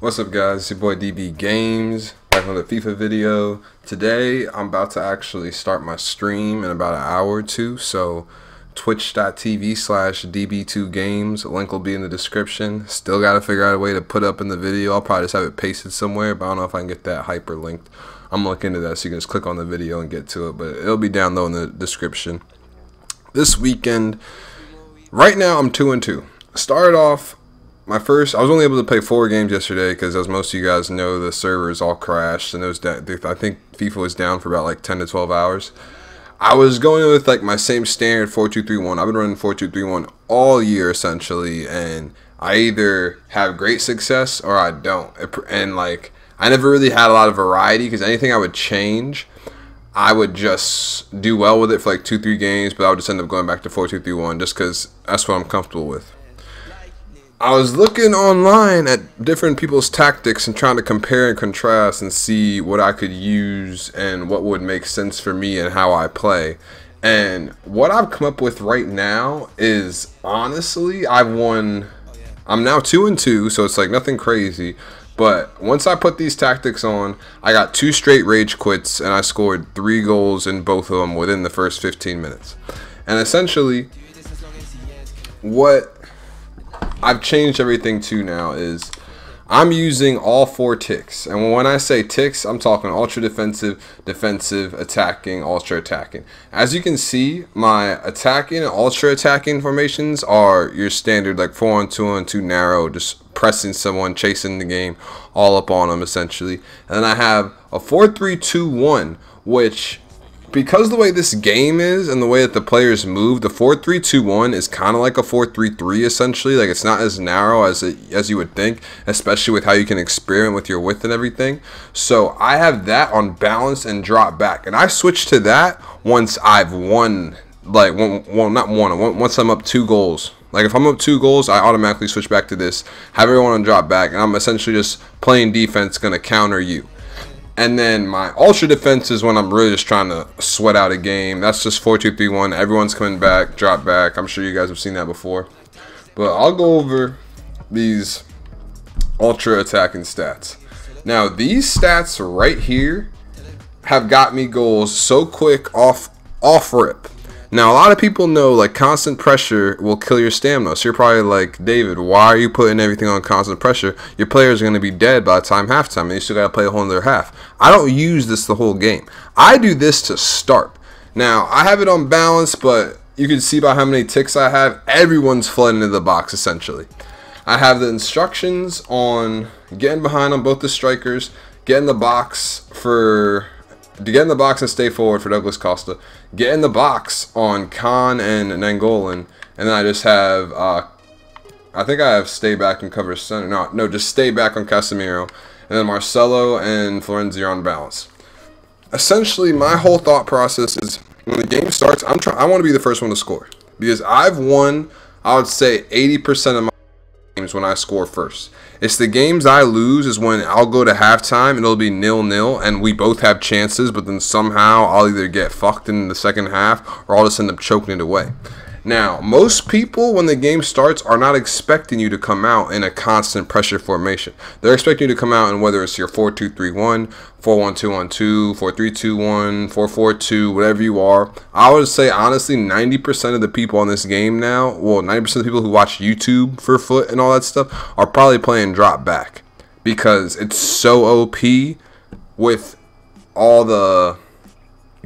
What's up, guys? It's your boy DB Games, back on the FIFA video. Today I'm about to actually start my stream in about an hour or two, so twitch.tv/db2games, link will be in the description. Still gotta figure out a way to put up in the video. I'll probably just have it pasted somewhere, but I don't know if I can get that hyperlinked. I'm gonna look into that, so you can just click on the video and get to it, but it'll be down low in the description. This weekend, right now I'm 2-2. Started off I was only able to play 4 games yesterday because, as most of you guys know, the servers all crashed, and I think FIFA was down for about like 10 to 12 hours. I was going with like my same standard 4-2-3-1. I've been running 4-2-3-1 all year essentially, and I either have great success or I don't. And like I never really had a lot of variety because anything I would change, I would just do well with it for like 2-3 games, but I would just end up going back to 4-2-3-1 just because that's what I'm comfortable with. I was looking online at different people's tactics and trying to compare and contrast and see what I could use and what would make sense for me and how I play. And what I've come up with right now is, honestly, I'm now 2-2, so it's like nothing crazy. But once I put these tactics on, I got 2 straight rage quits and I scored 3 goals in both of them within the first 15 minutes. And essentially, what I've changed everything to now is I'm using all 4 ticks. And when I say ticks, I'm talking ultra defensive, defensive, attacking, ultra attacking. As you can see, my attacking and ultra attacking formations are your standard like 4-on-2-on-2 narrow, just pressing someone, chasing the game, all up on them essentially. And then I have a 4-3-2-1, which, because the way this game is and the way that the players move, the 4-3-2-1 is kind of like a 4-3-3 essentially. Like, it's not as narrow as you would think, especially with how you can experiment with your width and everything. So I have that on balance and drop back, and I switch to that once I've won. Like, once I'm up 2 goals. Like, if I'm up 2 goals, I automatically switch back to this, have everyone on drop back, and I'm essentially just playing defense, gonna counter you. And then my ultra defense is when I'm really just trying to sweat out a game. That's just 4-2-3-1. Everyone's coming back, drop back. I'm sure you guys have seen that before. But I'll go over these ultra attacking stats. Now, these stats right here have got me goals so quick off rip. Now, a lot of people know like constant pressure will kill your stamina. So you're probably like, David, why are you putting everything on constant pressure? Your players are going to be dead by the time halftime, and you still got to play a whole other half. I don't use this the whole game. I do this to start. Now, I have it on balance, but you can see by how many ticks I have, everyone's flooding into the box essentially. I have the instructions on getting behind on both the strikers, get in the box to get in the box and stay forward for Douglas Costa, get in the box on Khan and Nangolan, and then I just have, I think I have stay back and cover center. No, just stay back on Casemiro, and then Marcelo and Florenzi are on balance. Essentially, my whole thought process is when the game starts, I want to be the first one to score, because I've won, I would say 80% of my games when I score first. It's the games I lose is when I'll go to halftime and it'll be 0-0 and we both have chances, but then somehow I'll either get fucked in the second half or I'll just end up choking it away. Now, most people when the game starts are not expecting you to come out in a constant pressure formation. They're expecting you to come out in whether it's your 4-2-3-1, 4-1-2-1-2, 4-3-2-1, 4-4-2, whatever you are. I would say honestly 90% of the people on this game now, well, 90% of the people who watch YouTube for foot and all that stuff are probably playing drop back because it's so OP with all the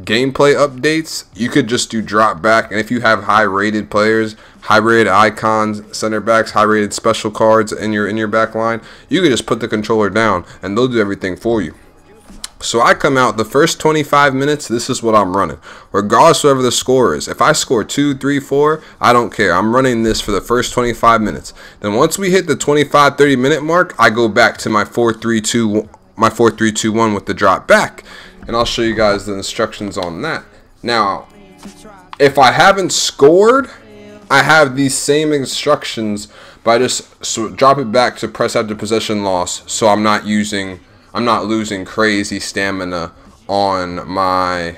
gameplay updates. You could just do drop back, and if you have high rated players, high rated icons, center backs, high rated special cards in your back line, you could just put the controller down and they'll do everything for you. So I come out the first 25 minutes, this is what I'm running, regardless of whatever the score is. If I score 2, 3, 4, I don't care. I'm running this for the first 25 minutes. Then once we hit the 25-30 minute mark, I go back to my 4-3-2-1 with the drop back. And I'll show you guys the instructions on that. Now, if I haven't scored, I have these same instructions, but I just drop it back to press after possession loss, so I'm not losing crazy stamina on my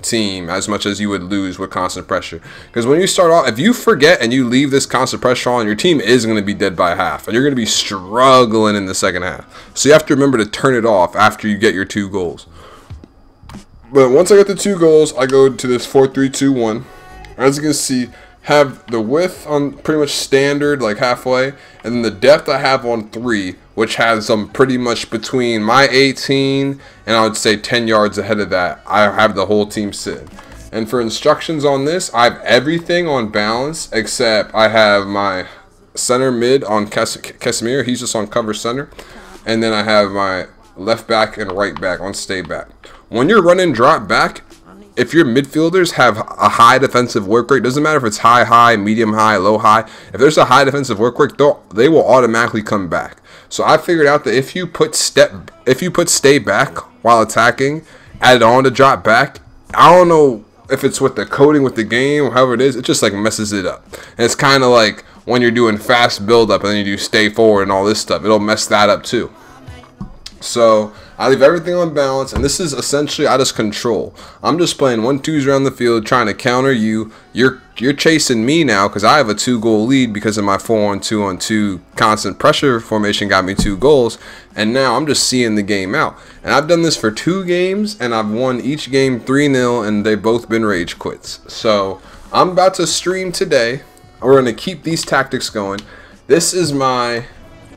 team as much as you would lose with constant pressure. Because when you start off, if you forget and you leave this constant pressure on, your team is going to be dead by half, and you're going to be struggling in the second half. So you have to remember to turn it off after you get your 2 goals. But once I get the 2 goals, I go to this 4-3-2-1. As you can see, have the width on pretty much standard, like halfway, and then the depth I have on 3, which has them pretty much between my 18 and I would say 10 yards ahead of that. I have the whole team sitting. And for instructions on this, I have everything on balance except I have my center mid on Casemiro. He's just on cover center. And then I have my left back and right back on stay back. When you're running drop back, if your midfielders have a high defensive work rate, doesn't matter if it's high, medium high, low high, if there's a high defensive work rate, they will automatically come back. So I figured out that if you put stay back while attacking, add on to drop back, I don't know if it's with the coding with the game or however it is, it just like messes it up. And it's kind of like when you're doing fast build up and then you do stay forward and all this stuff, it'll mess that up too. So I leave everything on balance, and this is essentially I just control. I'm just playing 1-2s around the field, trying to counter you. You're chasing me now because I have a 2-goal lead because of my 4-on-2-on-2 constant pressure formation got me 2 goals, and now I'm just seeing the game out. And I've done this for 2 games, and I've won each game 3-0, and they've both been rage quits. So I'm about to stream today. We're going to keep these tactics going. This is my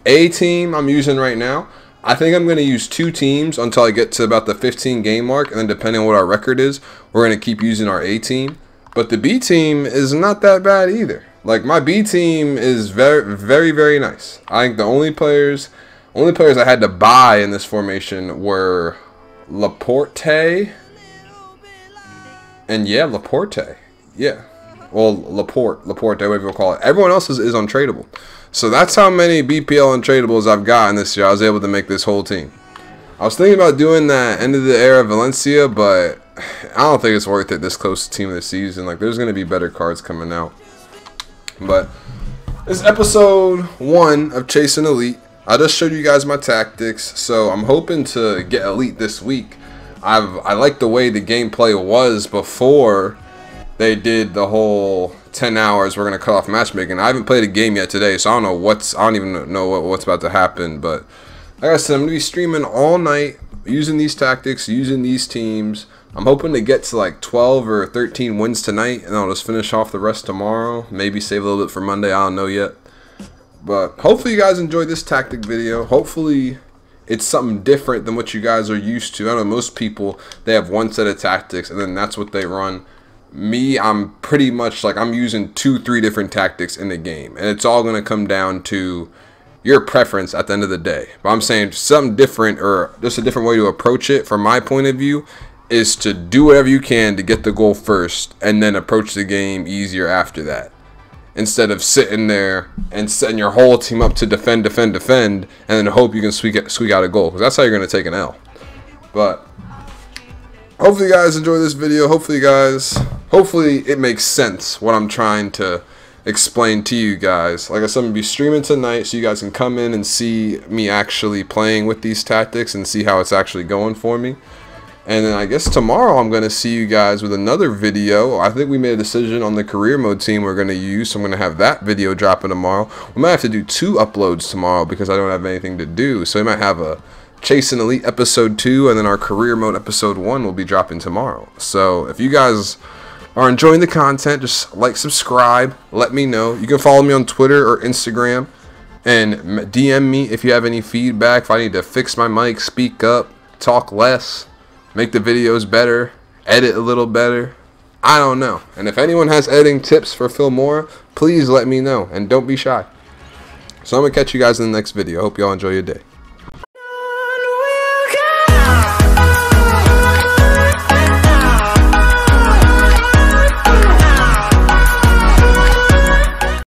A team I'm using right now. I think I'm going to use 2 teams until I get to about the 15 game mark, and then depending on what our record is, we're going to keep using our A team. But the B team is not that bad either. Like, my B team is very, very, very nice. I think the only players I had to buy in this formation were Laporte and Laporte. Yeah. Well, Laporte, whatever you call it. Everyone else is untradeable. So that's how many BPL untradables I've gotten this year. I was able to make this whole team. I was thinking about doing that end of the era Valencia, but I don't think it's worth it this close to team of the season. Like, there's going to be better cards coming out. But this is episode 1 of Chasing Elite. I just showed you guys my tactics, so I'm hoping to get Elite this week. I like the way the gameplay was before they did the whole 10 hours we're going to cut off matchmaking. I haven't played a game yet today, so I don't even know what's about to happen. But like I said, I'm going to be streaming all night using these tactics, using these teams. I'm hoping to get to like 12 or 13 wins tonight, and I'll just finish off the rest tomorrow. Maybe save a little bit for Monday. I don't know yet. But hopefully you guys enjoyed this tactic video. Hopefully it's something different than what you guys are used to. I know most people, they have one set of tactics, and then that's what they run. Me, I'm pretty much like I'm using 2-3 different tactics in the game, and it's all going to come down to your preference at the end of the day. But I'm saying something different, or just a different way to approach it from my point of view, is to do whatever you can to get the goal first and then approach the game easier after that, instead of sitting there and setting your whole team up to defend and then hope you can squeak out a goal, because that's how you're going to take an L. But hopefully you guys enjoy this video. Hopefully it makes sense what I'm trying to explain to you guys. Like I said, I'm going to be streaming tonight so you guys can come in and see me actually playing with these tactics and see how it's actually going for me. And then I guess tomorrow I'm going to see you guys with another video. I think we made a decision on the career mode team we're going to use, so I'm going to have that video dropping tomorrow. We might have to do 2 uploads tomorrow because I don't have anything to do. So we might have a Chasing Elite episode 2, and then our career mode episode 1 will be dropping tomorrow. So if you guys are enjoying the content, just like, subscribe, let me know. You can follow me on Twitter or Instagram and DM me if you have any feedback, if I need to fix my mic, speak up, talk less, make the videos better, edit a little better. I don't know. And if anyone has editing tips for Filmora, please let me know, and don't be shy. So I'm going to catch you guys in the next video. Hope y'all enjoy your day.